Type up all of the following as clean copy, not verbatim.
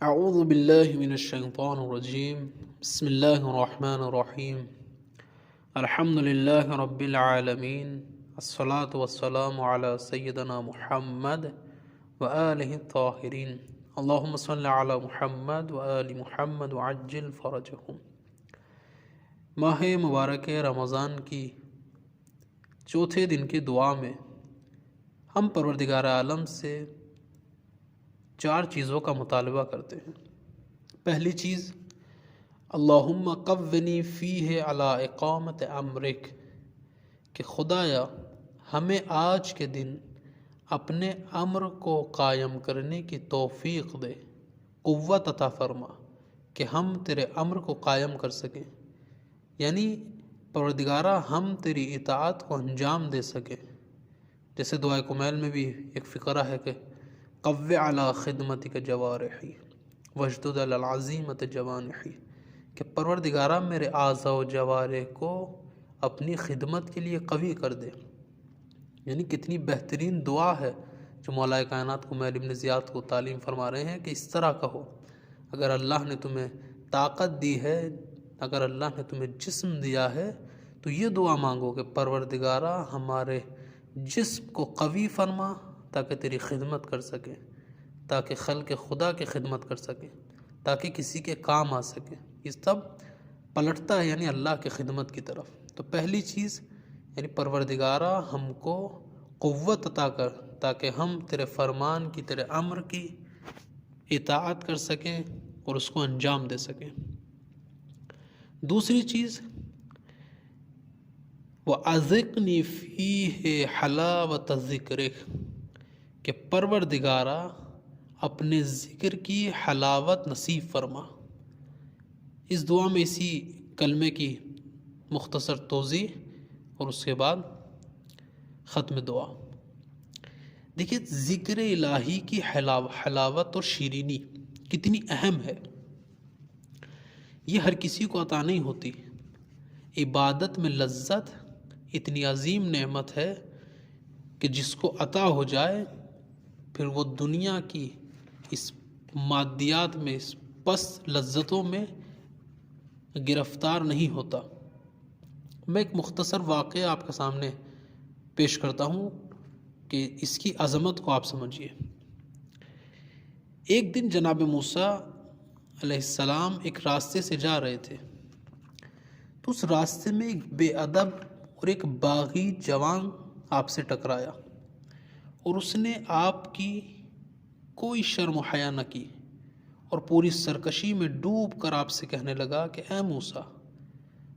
اعوذ باللہ من الشیطان الرجیم بسم اللہ الرحمن الرحیم الحمد للہ رب العالمین الصلاة والسلام علی سیدنا محمد وآلہ الطاہرین اللہم صل علی محمد وآل محمد وعجل فرجہم۔ ماہ مبارک رمضان کی چوتھے دن کی دعا میں ہم پروردگار عالم سے 4 چیزوں کا مطالبہ کرتے ہیں۔ پہلی چیز، اللہم قونی فیہ علی اقامت امرک، کہ خدایا ہمیں آج کے دن اپنے امر کو قائم کرنے کی توفیق دے، قوت عطا فرما کہ ہم تیرے امر کو قائم کر سکیں، یعنی پروردگارہ ہم تیری اطاعت کو انجام دے سکیں۔ جیسے دعائے کمیل میں بھی ایک فقرہ ہے کہ قوّ علی خدمتک جوارحی واشدد علی العزیمۃ جوانحی، کہ پروردگارہ میرے اعضاء و جوارح کو اپنی خدمت کے لیے قوی کر دے۔ یعنی کتنی بہترین دعا ہے جو مولا کائنات کمیل ابن زیاد کو تعلیم فرما رہے ہیں کہ اس طرح کہو۔ اگر اللہ نے تمہیں طاقت دی ہے، اگر اللہ نے تمہیں جسم دیا ہے، تو یہ دعا مانگو کہ پروردگارہ ہمارے جسم کو قوی فرما تاکہ تیری خدمت کر سکیں، تاکہ خلق خدا کی خدمت کر سکیں، تاکہ کسی کے کام آ سکے۔ یہ سب پلٹتا ہے یعنی اللہ کی خدمت کی طرف۔ تو پہلی چیز یعنی پروردگارہ ہم کو قوت عطا کر تاکہ ہم تیرے فرمان کی، تیرے امر کی اطاعت کر سکیں اور اس کو انجام دے سکیں۔ دوسری چیز، وَأَذِقْنِي فِيهِ حَلَاوَةَ ذِكْرِكَ، کہ پروردگارہ اپنے ذکر کی حلاوت نصیب فرما۔ اس دعا میں اسی کلمے کی مختصر توضیح اور اس کے بعد ختم دعا۔ دیکھیے ذکر الہی کی حلاوت اور شیرینی کتنی اہم ہے، یہ ہر کسی کو عطا نہیں ہوتی۔ عبادت میں لذت اتنی عظیم نعمت ہے کہ جس کو عطا ہو جائے پھر وہ دنیا کی اس مادیات میں، اس پست لذتوں میں گرفتار نہیں ہوتا۔ میں ایک مختصر واقعہ آپ کے سامنے پیش کرتا ہوں کہ اس کی عظمت کو آپ سمجھیے۔ ایک دن جناب موسیٰ علیہ السلام ایک راستے سے جا رہے تھے، تو اس راستے میں ایک بے ادب اور ایک باغی جوان آپ سے ٹکرایا، اور اس نے آپ کی کوئی شرم و حیا نہ کی اور پوری سرکشی میں ڈوب کر آپ سے کہنے لگا کہ اے موسیٰ،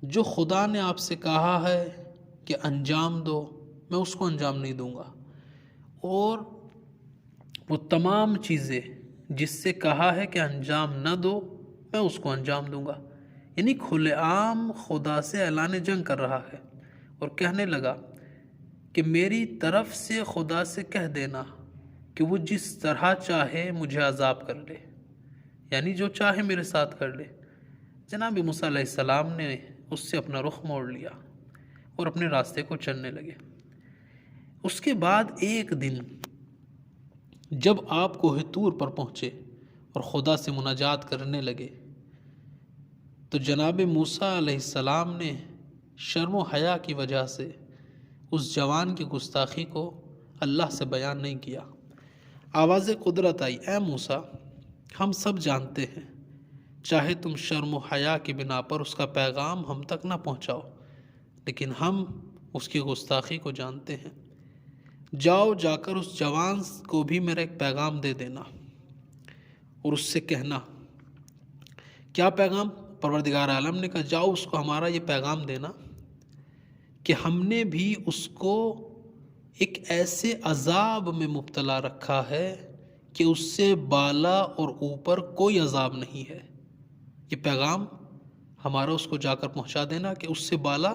جو خدا نے آپ سے کہا ہے کہ انجام دو، میں اس کو انجام نہیں دوں گا، اور وہ تمام چیزیں جس سے کہا ہے کہ انجام نہ دو، میں اس کو انجام دوں گا۔ یعنی کھلے عام خدا سے اعلان جنگ کر رہا ہے اور کہنے لگا کہ میری طرف سے خدا سے کہہ دینا کہ وہ جس طرح چاہے مجھے عذاب کر لے، یعنی جو چاہے میرے ساتھ کر لے۔ جناب موسیٰ علیہ السلام نے اس سے اپنا رخ موڑ لیا اور اپنے راستے کو چلنے لگے۔ اس کے بعد ایک دن جب آپ کوہ طور پر پہنچے اور خدا سے مناجات کرنے لگے، تو جناب موسیٰ علیہ السلام نے شرم و حیا کی وجہ سے اس جوان کی گستاخی کو اللہ سے بیان نہیں کیا۔ آواز قدرت آئی، اے موسیٰ، ہم سب جانتے ہیں، چاہے تم شرم و حیا کی بنا پر اس کا پیغام ہم تک نہ پہنچاؤ، لیکن ہم اس کی گستاخی کو جانتے ہیں۔ جاؤ، جا کر اس جوان کو بھی میرا ایک پیغام دے دینا اور اس سے کہنا۔ کیا پیغام؟ پروردگار عالم نے کہا جاؤ اس کو ہمارا یہ پیغام دینا کہ ہم نے بھی اس کو ایک ایسے عذاب میں مبتلا رکھا ہے کہ اس سے بالا اور اوپر کوئی عذاب نہیں ہے۔ یہ پیغام ہمارا اس کو جا کر پہنچا دینا کہ اس سے بالا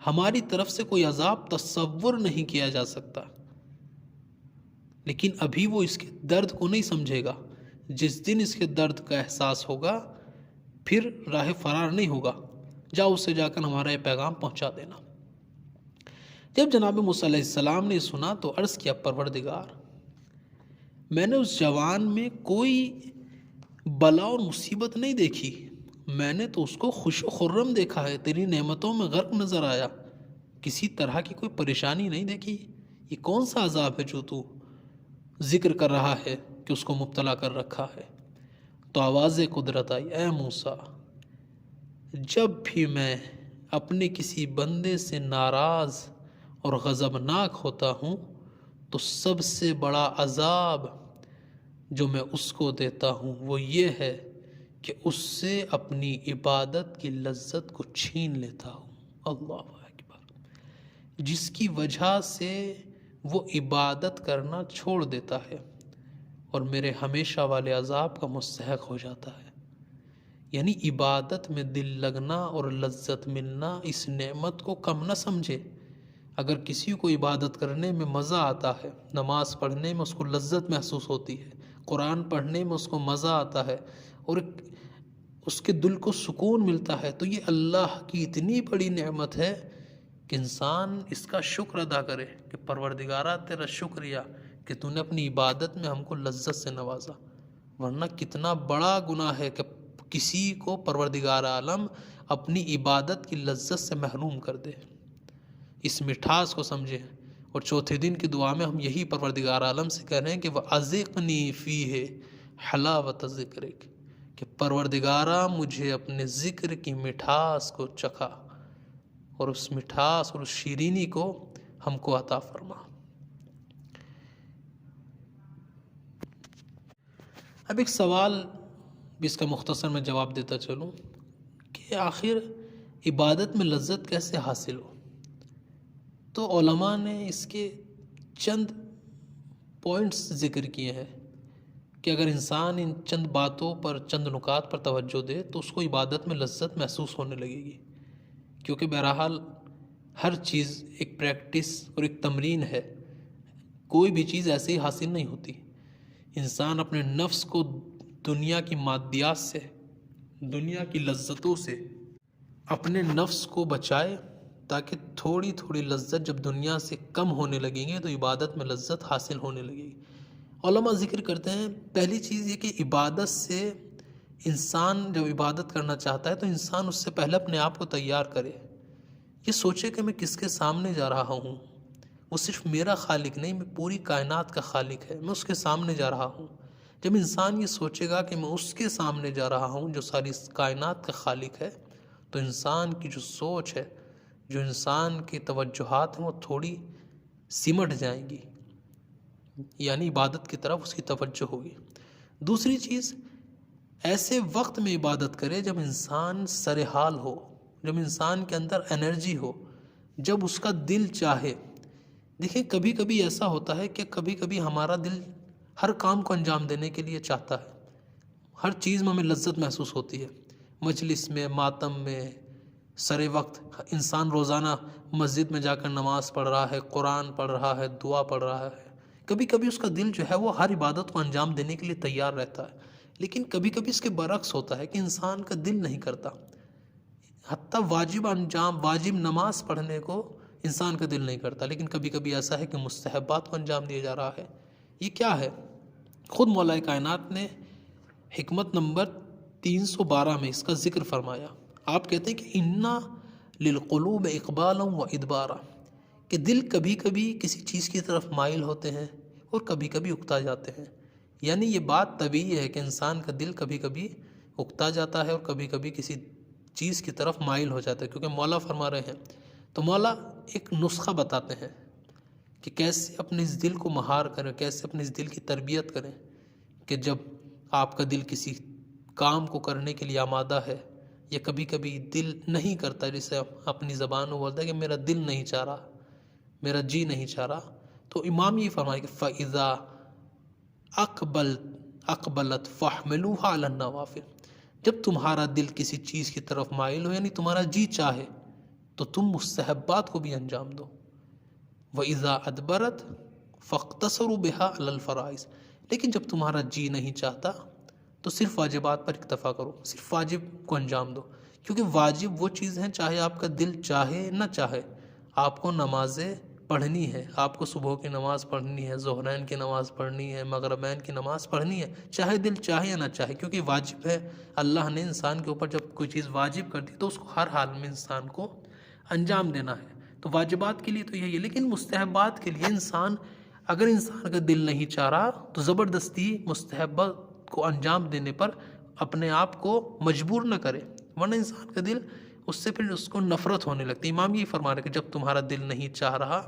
ہماری طرف سے کوئی عذاب تصور نہیں کیا جا سکتا، لیکن ابھی وہ اس کے درد کو نہیں سمجھے گا۔ جس دن اس کے درد کا احساس ہوگا پھر راہ فرار نہیں ہوگا۔ جاؤ اسے جا کر ہمارا یہ پیغام پہنچا دینا۔ جب جناب موسیٰ علیہ السلام نے سنا تو عرض کیا، پروردگار، میں نے اس جوان میں کوئی بلا اور مصیبت نہیں دیکھی، میں نے تو اس کو خوش و خرم دیکھا ہے، تیری نعمتوں میں غرق نظر آیا، کسی طرح کی کوئی پریشانی نہیں دیکھی۔ یہ کون سا عذاب ہے جو تو ذکر کر رہا ہے کہ اس کو مبتلا کر رکھا ہے؟ تو آواز قدرت آئی، اے موسیٰ، جب بھی میں اپنے کسی بندے سے ناراض اور غضبناک ہوتا ہوں تو سب سے بڑا عذاب جو میں اس کو دیتا ہوں وہ یہ ہے کہ اس سے اپنی عبادت کی لذت کو چھین لیتا ہوں۔ اللہ اکبر، جس کی وجہ سے وہ عبادت کرنا چھوڑ دیتا ہے اور میرے ہمیشہ والے عذاب کا مستحق ہو جاتا ہے۔ یعنی عبادت میں دل لگنا اور لذت ملنا اس نعمت کو کم نہ سمجھے۔ اگر کسی کو عبادت کرنے میں مزہ آتا ہے، نماز پڑھنے میں اس کو لذت محسوس ہوتی ہے، قرآن پڑھنے میں اس کو مزہ آتا ہے اور اس کے دل کو سکون ملتا ہے، تو یہ اللہ کی اتنی بڑی نعمت ہے کہ انسان اس کا شکر ادا کرے کہ پروردگارہ تیرا شکریہ کہ تو نے اپنی عبادت میں ہم کو لذت سے نوازا۔ ورنہ کتنا بڑا گناہ ہے کہ کسی کو پروردگار عالم اپنی عبادت کی لذت سے محروم کر دے۔ اس مٹھاس کو سمجھیں، اور چوتھے دن کی دعا میں ہم یہی پروردگار عالم سے کہہ رہے ہیں کہ وَأَذِقْنِي فِيهِ حَلَاوَةَ ذِكْرِكَ، کہ پروردگارہ مجھے اپنے ذکر کی مٹھاس کو چکھا، اور اس مٹھاس اور اس شیرینی کو ہم کو عطا فرما۔ اب ایک سوال بھی اس کا مختصر میں جواب دیتا چلوں کہ آخر عبادت میں لذت کیسے حاصل ہو؟ تو علماء نے اس کے چند پوائنٹس ذکر کیے ہیں کہ اگر انسان ان چند باتوں پر، چند نکات پر توجہ دے تو اس کو عبادت میں لذت محسوس ہونے لگے گی، کیونکہ بہرحال ہر چیز ایک پریکٹس اور ایک تمرین ہے، کوئی بھی چیز ایسے ہی حاصل نہیں ہوتی۔ انسان اپنے نفس کو دنیا کی مادیات سے، دنیا کی لذتوں سے اپنے نفس کو بچائے، تاکہ تھوڑی تھوڑی لذت جب دنیا سے کم ہونے لگیں گے تو عبادت میں لذت حاصل ہونے لگے گی۔ علماء ذکر کرتے ہیں پہلی چیز یہ کہ عبادت سے انسان جب عبادت کرنا چاہتا ہے تو انسان اس سے پہلے اپنے آپ کو تیار کرے، یہ سوچے کہ میں کس کے سامنے جا رہا ہوں، وہ صرف میرا خالق نہیں، میں پوری کائنات کا خالق ہے، میں اس کے سامنے جا رہا ہوں۔ جب انسان یہ سوچے گا کہ میں اس کے سامنے جا رہا ہوں جو ساری کائنات کا خالق ہے، تو انسان کی جو سوچ ہے، جو انسان کی توجہات ہیں وہ تھوڑی سمٹ جائیں گی، یعنی عبادت کی طرف اس کی توجہ ہوگی۔ دوسری چیز، ایسے وقت میں عبادت کرے جب انسان سرحال ہو، جب انسان کے اندر انرجی ہو، جب اس کا دل چاہے۔ دیکھیں کبھی کبھی ایسا ہوتا ہے کہ کبھی کبھی ہمارا دل ہر کام کو انجام دینے کے لیے چاہتا ہے، ہر چیز میں ہمیں لذت محسوس ہوتی ہے، مجلس میں، ماتم میں، سر وقت انسان روزانہ مسجد میں جا کر نماز پڑھ رہا ہے، قرآن پڑھ رہا ہے، دعا پڑھ رہا ہے، کبھی کبھی اس کا دل جو ہے وہ ہر عبادت کو انجام دینے کے لیے تیار رہتا ہے، لیکن کبھی کبھی اس کے برعکس ہوتا ہے کہ انسان کا دل نہیں کرتا، حتیٰ واجب نماز پڑھنے کو انسان کا دل نہیں کرتا، لیکن کبھی کبھی ایسا ہے کہ مستحبات کو انجام دیا جا رہا ہے۔ یہ کیا ہے؟ خود مولا کائنات نے حکمت نمبر 312 میں اس کا ذکر فرمایا۔ آپ کہتے ہیں کہ اِنَّا لِلْقُلُوبِ اِقْبَالًا وَإِدْبَارًا، کہ دل کبھی کبھی کسی چیز کی طرف مائل ہوتے ہیں اور کبھی کبھی اکتا جاتے ہیں، یعنی یہ بات طبیعی ہے کہ انسان کا دل کبھی کبھی اکتا جاتا ہے اور کبھی کبھی کسی چیز کی طرف مائل ہو جاتا ہے، کیونکہ مولا فرما رہے ہیں۔ تو مولا ایک نسخہ بتاتے ہیں کہ کیسے اپنے اس دل کو مہار کریں، کیسے اپنے اس دل کی تربیت کریں کہ جب آپ کا دل کسی کام کو کرنے کے لیے آمادہ ہے، یا کبھی کبھی دل نہیں کرتا، جسے اپنی زبان میں بولتا ہے کہ میرا دل نہیں چاہ رہا، میرا جی نہیں چاہ رہا، تو امام یہ فرمائے کہ فَإِذَا أَقْبَلَتْ فَاحْمِلُوهَا عَلَى النَّوَافِلِ، جب تمہارا دل کسی چیز کی طرف مائل ہو، یعنی تمہارا جی چاہے، تو تم مستحبات کو بھی انجام دو۔ وَإِذَا أَدْبَرَتْ فَاقْتَصِرُوا بِهَا عَلَى الْفَرَائِضِ، لیکن جب تمہارا جی نہیں چاہتا تو صرف واجبات پر اکتفا کرو، صرف واجب کو انجام دو، کیونکہ واجب وہ چیز ہیں چاہے آپ کا دل چاہے نہ چاہے، آپ کو نماز پڑھنی ہے، آپ کو صبح کی نماز پڑھنی ہے، ظہرین کی نماز پڑھنی ہے، مغربین کی نماز پڑھنی ہے، چاہے دل چاہے یا نہ چاہے، کیونکہ واجب ہے۔ اللہ نے انسان کے اوپر جب کوئی چیز واجب کر دی تو اس کو ہر حال میں انسان کو انجام دینا ہے۔ تو واجبات کے لیے تو یہی ہے، لیکن مستحبات کے لیے اگر انسان کا دل نہیں چاہ رہا تو زبردستی مستحبات کو انجام دینے پر اپنے آپ کو مجبور نہ کرے، ورنہ انسان کا دل اس سے پھر اس کو نفرت ہونے لگتی ہے۔ امام یہ فرما رہے کہ جب تمہارا دل نہیں چاہ رہا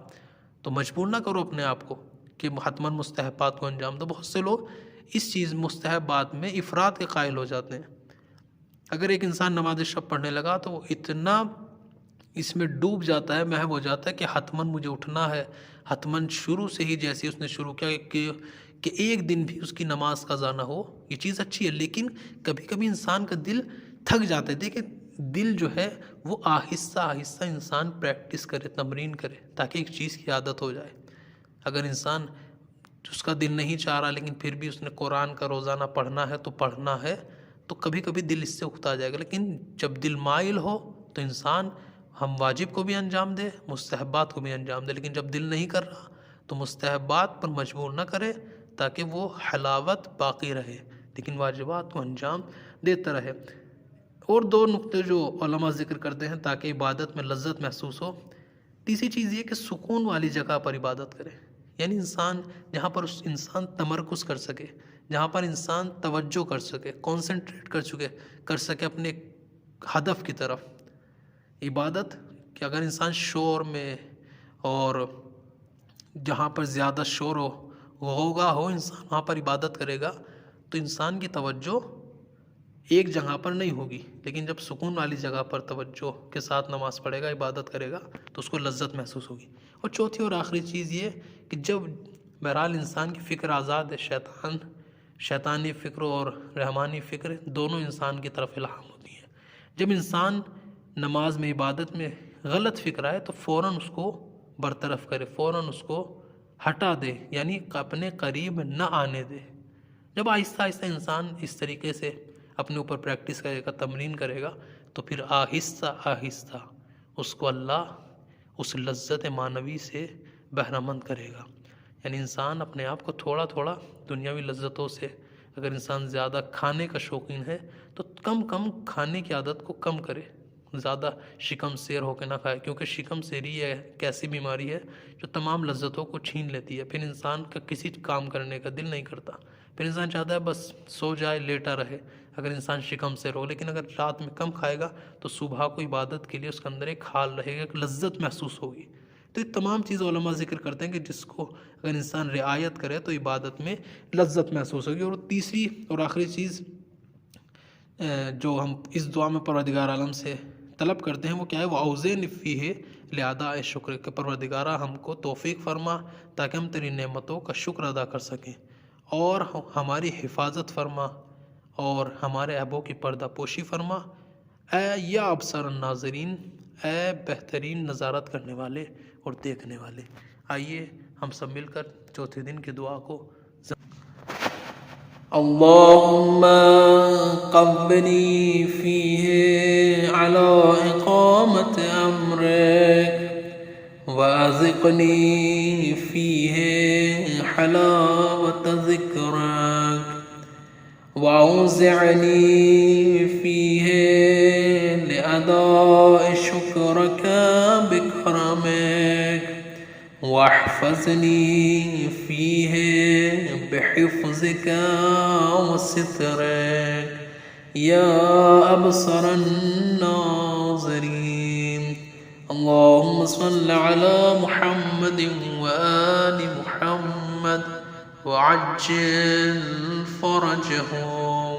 تو مجبور نہ کرو اپنے آپ کو کہ حتماً مستحبات کو انجام دو۔ بہت سے لوگ اس چیز مستحبات میں افراد کے قائل ہو جاتے ہیں۔ اگر ایک انسان نماز شب پڑھنے لگا تو وہ اتنا اس میں ڈوب جاتا ہے، محو ہو جاتا ہے کہ حتماً مجھے اٹھنا ہے، حتماً شروع سے ہی جیسے اس نے شروع کیا کہ ایک دن بھی اس کی نماز قضا نہ ہو۔ یہ چیز اچھی ہے، لیکن کبھی کبھی انسان کا دل تھک جاتا ہے۔ دیکھیں دل جو ہے وہ آہستہ آہستہ انسان پریکٹس کرے، تمرین کرے، تاکہ ایک چیز کی عادت ہو جائے۔ اگر انسان اس کا دل نہیں چاہ رہا لیکن پھر بھی اس نے قرآن کا روزانہ پڑھنا ہے تو پڑھنا ہے، تو کبھی کبھی دل اس سے اکتا جائے گا۔ لیکن جب دل مائل ہو تو انسان ہم واجب کو بھی انجام دے، مستحبات کو بھی انجام دے، لیکن جب دل نہیں کر رہا تو مستحبات پر مجبور نہ کرے تاکہ وہ حلاوت باقی رہے، لیکن واجبات کو انجام دیتا رہے۔ اور دو نقطے جو علماء ذکر کرتے ہیں تاکہ عبادت میں لذت محسوس ہو۔ تیسری چیز یہ کہ سکون والی جگہ پر عبادت کرے، یعنی انسان جہاں پر انسان تمرکز کر سکے، جہاں پر انسان توجہ کر سکے، کانسنٹریٹ کر سکے اپنے ہدف کی طرف۔ عبادت کہ اگر انسان شور میں اور جہاں پر زیادہ شور ہو، غوغا ہو، انسان وہاں پر عبادت کرے گا تو انسان کی توجہ ایک جگہ پر نہیں ہوگی، لیکن جب سکون والی جگہ پر توجہ کے ساتھ نماز پڑھے گا، عبادت کرے گا تو اس کو لذت محسوس ہوگی۔ اور چوتھی اور آخری چیز یہ کہ جب بہرحال انسان کی فکر آزاد ہے، شیطانی فکر اور رحمانی فکر دونوں انسان کی طرف الہام ہوتی ہیں۔ جب انسان نماز میں، عبادت میں غلط فکر آئے تو فوراً اس کو برطرف کرے، فوراً اس کو ہٹا دے، یعنی اپنے قریب نہ آنے دے۔ جب آہستہ آہستہ انسان اس طریقے سے اپنے اوپر پریکٹس کرے گا، تمرین کرے گا، تو پھر آہستہ آہستہ اس کو اللہ اس لذت معنوی سے بہرہ مند کرے گا۔ یعنی انسان اپنے آپ کو تھوڑا تھوڑا دنیاوی لذتوں سے، اگر انسان زیادہ کھانے کا شوقین ہے تو کم کھانے کی عادت کو کم کرے، زیادہ شکم سیر ہو کے نہ کھائے، کیونکہ شکم سیری ایک ایسی بیماری ہے جو تمام لذتوں کو چھین لیتی ہے۔ پھر انسان کا کسی کام کرنے کا دل نہیں کرتا، پھر انسان چاہتا ہے بس سو جائے، لیٹا رہے، اگر انسان شکم سیر ہو۔ لیکن اگر رات میں کم کھائے گا تو صبح کو عبادت کے لیے اس کے اندر ایک حال رہے گا، ایک لذت محسوس ہوگی۔ تو یہ تمام چیز علماء ذکر کرتے ہیں کہ جس کو اگر انسان رعایت کرے تو عبادت میں لذت محسوس ہوگی۔ اور تیسری اور آخری چیز جو ہم اس دعا میں پروردگار عالم سے طلب کرتے ہیں وہ کیا ہے؟ وَأَوْزِعْنِي فِيهِ لِأَدَاءِ الشُّكْرِ، کہ پروردگارہ ہم کو توفیق فرما تاکہ ہم تیری نعمتوں کا شکر ادا کر سکیں، اور ہماری حفاظت فرما اور ہمارے عیبوں کی پردہ پوشی فرما، اے یا ابصار الناظرین، اے بہترین نظارت کرنے والے اور دیکھنے والے۔ آئیے ہم سب مل کر چوتھے دن کی دعا کو اللہم قوّنی فیہ علی اقامت امرک وازقنی فیہ حلاوت ذکرک واوزعنی فیہ لأداء شکرک بکرمک واحفظنی فیہ بحفظک وسترک یا ابصر الناظرین۔ اللہم صل علی محمد وآل محمد وعجل فرجهم